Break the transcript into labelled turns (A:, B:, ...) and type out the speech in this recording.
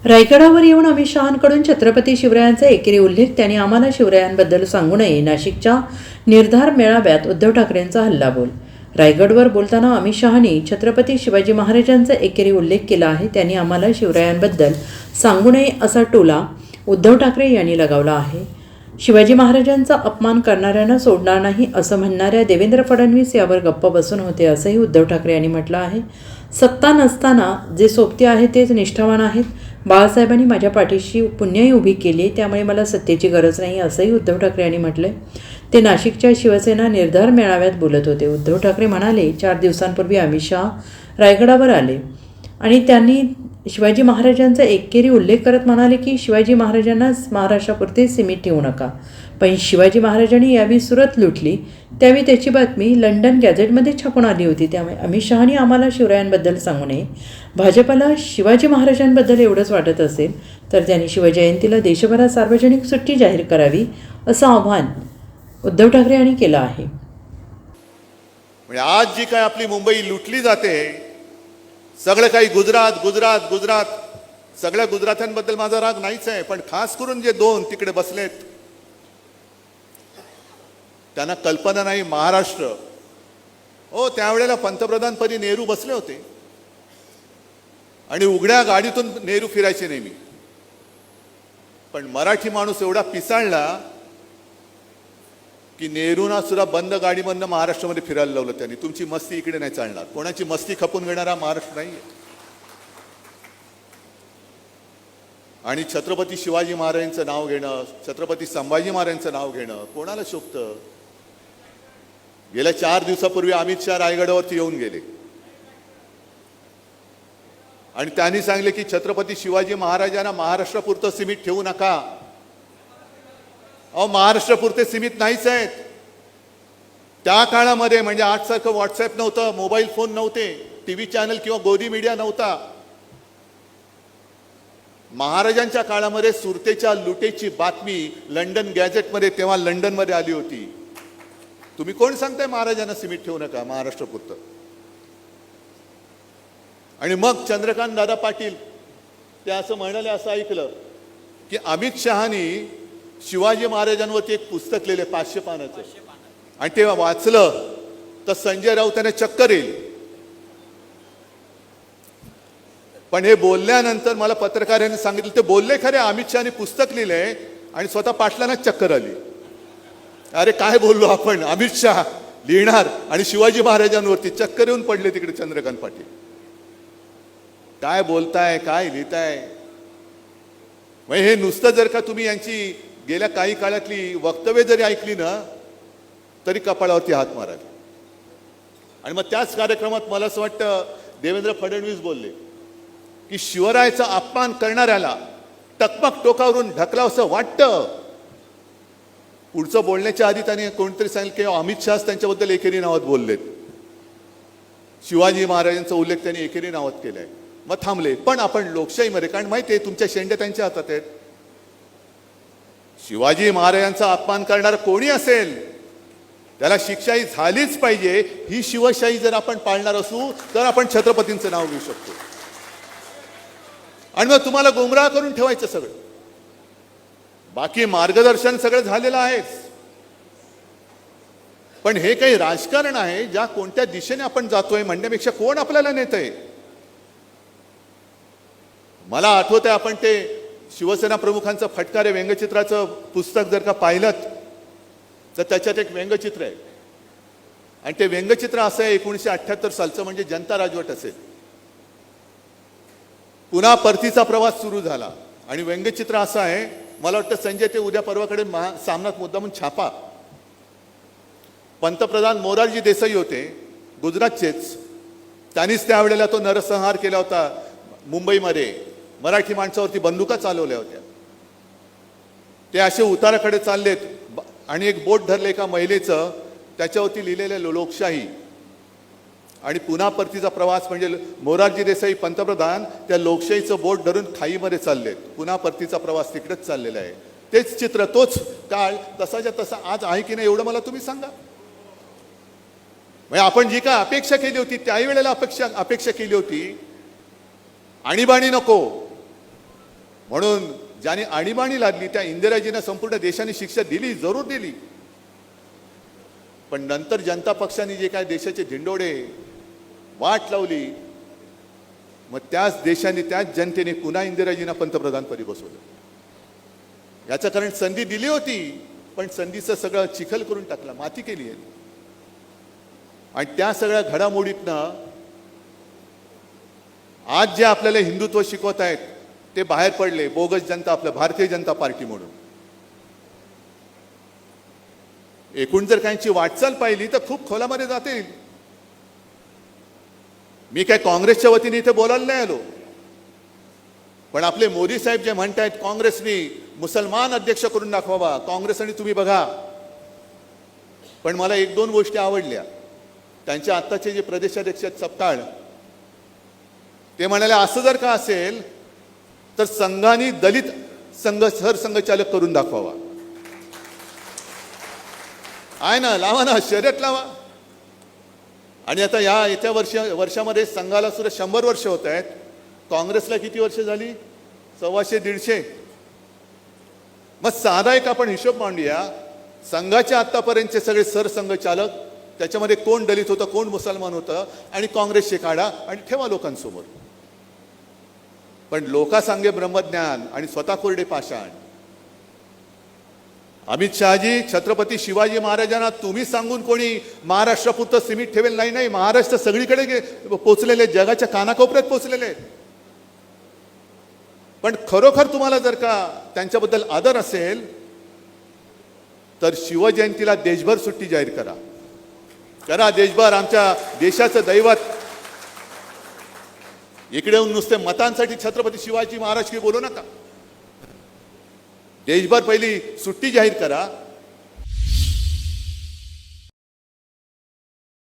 A: रायगडावर येऊन अमित शहांकडून छत्रपती शिवरायांचा एकेरी उल्लेख, त्यांनी आम्हाला शिवरायांबद्दल सांगू नये. नाशिकच्या निर्धार मेळाव्यात उद्धव ठाकरेंचा हल्लाबोल. रायगडवर बोलताना अमित शहांनी छत्रपती शिवाजी महाराजांचा एकेरी उल्लेख केला आहे. त्यांनी आम्हाला शिवरायांबद्दल सांगू नये असा टोला उद्धव ठाकरे यांनी लगावला आहे. शिवाजी महाराजांचा अपमान करणाऱ्यांना सोडणार नाही असं म्हणणाऱ्या देवेंद्र फडणवीस यावर गप्प बसून होते, असंही उद्धव ठाकरे यांनी म्हटलं आहे. सत्ता नसताना जे सोबते आहेत तेच निष्ठावान आहेत. बाळासाहेबांनी माझ्या पाठीशी पुण्याई उभी केली, त्यामुळे मला सत्तेची गरज नाही असंही उद्धव ठाकरे यांनी म्हटलंय. ते नाशिकच्या शिवसेना निर्धार मेळाव्यात बोलत होते. उद्धव ठाकरे म्हणाले, 4 दिवसांपूर्वी अमित शहा रायगडावर आले आणि त्यांनी शिवाजी महाराजांचा एकेरी उल्लेख करत म्हणाले की शिवाजी महाराजांना महाराष्ट्रापुरते सीमित ठेवू नका. पण शिवाजी महाराजांनी यावेळी सुरत लुटली, त्यावेळी त्याची बातमी लंडन गॅझेटमध्ये छापून आली होती. त्यामुळे अमित शहांनी आम्हाला शिवरायांबद्दल सांगू नये. भाजपला शिवाजी महाराजांबद्दल एवढंच वाटत असेल तर त्यांनी शिवजयंतीला देशभरात सार्वजनिक सुट्टी जाहीर करावी असं आव्हान उद्धव ठाकरे यांनी केलं आहे.
B: म्हणजे आज जी काय आपली मुंबई लुटली जाते, सगळं काही गुजरात गुजरात गुजरात, सगळ्या गुजरात्यांबद्दल माझा राग नाहीच आहे, पण खास करून जे 2 तिकडे बसलेत त्यांना कल्पना नाही महाराष्ट्र. हो, त्यावेळेला पंतप्रधानपदी नेहरू बसले होते आणि उघड्या गाडीतून नेहरू फिरायचे नेहमी. पण मराठी माणूस एवढा पिसाळला की नेहरूंना सुद्धा बंद गाडीमधनं महाराष्ट्रामध्ये फिरायला लावलं त्यांनी. तुमची मस्ती इकडे नाही चालणार, कोणाची मस्ती खपून घेणारा महाराष्ट्र नाही आहे. आणि छत्रपती शिवाजी महाराजांचं नाव घेणं, छत्रपती संभाजी महाराजांचं नाव घेणं कोणाला शोभतं? गेल्या 4 दिवसापूर्वी अमित शहा रायगडावरती येऊन गेले आणि त्यांनी सांगितले की छत्रपती शिवाजी महाराजांना महाराष्ट्रापुरतं सीमित ठेवू नका. अहो, महाराष्ट्रापुरते सीमित नाहीच आहेत. त्या काळामध्ये म्हणजे आजसारखं व्हॉट्सॲप नव्हतं, मोबाईल फोन नव्हते, टीव्ही चॅनल किंवा गोदी मीडिया नव्हता. महाराजांच्या काळामध्ये सुरतेच्या लुटेची बातमी लंडन गॅझेटमध्ये तेव्हा लंडनमध्ये आली होती. तुम्ही कोण सांगताय महाराजांना सीमित ठेवू नका महाराष्ट्रापुरतं? आणि मग चंद्रकांत दादा पाटील ते असं म्हणाले, असं ऐकलं की अमित शहानी शिवाजी महाराजांवरती एक पुस्तक लिहिले 500 पानाचं, आणि ते वाचलं तर संजय राऊतांना चक्कर येईल. पण हे बोलल्यानंतर मला पत्रकारांनी सांगितलं, ते बोलले खरे अमित शहानी पुस्तक लिहिलंय आणि स्वतः पाटलांना चक्कर आली. अरे काय बोललो आपण, अमित शहा लिहिणार आणि शिवाजी महाराजांवरती चक्कर येऊन पडले तिकडे चंद्रकांत पाटील. काय बोलताय, काय लिहिताय? म्हणजे हे नुसतं जर का तुम्ही यांची गेल्या काही काळातली वक्तव्य जरी ऐकली ना तरी कपाळावरती हात माराल. आणि मग त्याच कार्यक्रमात मला असं वाटतं देवेंद्र फडणवीस बोलले की शिवरायाचा अपमान करणाऱ्याला टकमक टोकावरून ढकलावंसं वाटतं. पुढचं बोलण्याच्या आधी त्यांनी कोणतरी सांगितलं की अमित शहाच त्यांच्याबद्दल एकेरी नावात बोललेत. शिवाजी महाराजांचा उल्लेख त्यांनी एकेरी नावात केलाय. मग थांबले. पण आपण लोकशाहीमध्ये, कारण माहिती आहे तुमच्या शेंड्या त्यांच्या हातात आहेत. शिवाजी महाराजांचा अपमान करणारा कोणी असेल त्याला शिक्षाही झालीच पाहिजे. ही शिवशाही जर आपण पाळणार असू तर आपण छत्रपतींचं नाव घेऊ शकतो. आणि मग तुम्हाला गुमराह करून ठेवायचं सगळं. बाकी मार्गदर्शन सगळं झालेलं आहेच. पण हे काही राजकारण आहे, ज्या कोणत्या दिशेने आपण जातोय म्हणण्यापेक्षा कोण आपल्याला नेतंय. मला आठवत आहे, आपण ते शिवसेना प्रमुखांचं फटकारे व्यंगचित्राचं पुस्तक जर का पाहिलं तर त्याच्यात एक व्यंगचित्र आहे आणि ते व्यंगचित्र असं आहे 1978 सालचं, म्हणजे जनता राजवट असेल. पुन्हा परतीचा प्रवास सुरू झाला आणि व्यंगचित्र असं आहे, मला वाटतं संजय ते उद्या परवाकडे सामनात मुद्दामून छापा. पंतप्रधान मोरारजी देसाई होते गुजरातचेच, त्यांनीच त्यावेळेला तो नरसंहार केला होता मुंबईमध्ये. मराठी माणसावरती बंदुका चालवल्या होत्या. ते असे उताराकडे चाललेत आणि एक बोट धरले एका महिलेचं, त्याच्यावरती लिहिलेलं लोकशाही. आणि पुन्हा परतीचा प्रवास म्हणजे मोरारजी देसाई पंतप्रधान त्या लोकशाहीचं बोट धरून खाईमध्ये चाललेत. पुन्हा परतीचा प्रवास तिकडेच चाललेला आहे. तेच चित्र, तोच काळ तसाच्या तसा आज आहे की नाही एवढं मला तुम्ही सांगा. म्हणजे आपण जी काय अपेक्षा केली होती त्याही वेळेला अपेक्षा केली होती आणीबाणी नको, म्हणून ज्याने आणीबाणी लादली त्या इंदिराजींना संपूर्ण देशाने शिक्षा दिली, जरूर दिली. पण नंतर जनता पक्षाने जे काय देशाचे धिंडोडे वाट लावली, मग त्याच देशाने त्याच जनतेने पुन्हा इंदिराजींना पंतप्रधानपदी बसवलं. याचं कारण संधी दिली होती, पण संधीचं सगळं चिखल करून टाकला, माती केली आहे. आणि त्या सगळ्या घडामोडीतनं आज जे आपल्याला हिंदुत्व शिकवत आहेत ते बाहेर पडले. बोगस जनता, आपलं भारतीय जनता पार्टी म्हणून. एकूण जर काहींची वाटचाल पाहिली तर खूप खोलामध्ये जाते. मी काय काँग्रेसच्या वतीने इथे बोलायला नाही आलो, पण आपले मोदी साहेब जे म्हणतायत काँग्रेसनी मुसलमान अध्यक्ष करून दाखवावा, काँग्रेस आणि तुम्ही बघा. पण मला एक दोन गोष्टी आवडल्या. त्यांच्या आत्ताचे जे प्रदेशाध्यक्ष आहेत सपकाळ, ते म्हणाले असं जर का असेल तर संघाने दलित सरसंघचालक करून दाखवावा. आहे ना, लावा ना, शर्यत लावा. आणि आता या येत्या वर्षामध्ये संघाला सुद्धा 100 वर्ष होत आहेत. काँग्रेसला किती वर्ष झाली? 125-150. मग साधा एक आपण हिशोब मांडूया. संघाचे आतापर्यंतचे सगळे सरसंघचालक, त्याच्यामध्ये कोण दलित होतं, कोण मुसलमान होतं, आणि काँग्रेसचे काढा आणि ठेवा लोकांसमोर. पण लोकासांगे ब्रह्मज्ञान आणि स्वतः कोरडे पाषाण. अमित शहाजी, छत्रपती शिवाजी महाराजांना तुम्ही सांगून कोणी महाराष्ट्रापुरतं सीमित ठेवेल नाही. नाही, महाराष्ट्र सगळीकडे पोचलेले, जगाच्या कानाकोपऱ्यात पोचलेले. पण खरोखर तुम्हाला जर का त्यांच्याबद्दल आदर असेल तर शिवजयंतीला देशभर सुट्टी जाहीर करा. करा देशभर. आमच्या देशाचं दैवत. इकडे येऊन नुसते मतांसाठी छत्रपती शिवाजी महाराज की बोलू नका. देशभर पहिली सुट्टी जाहीर करा.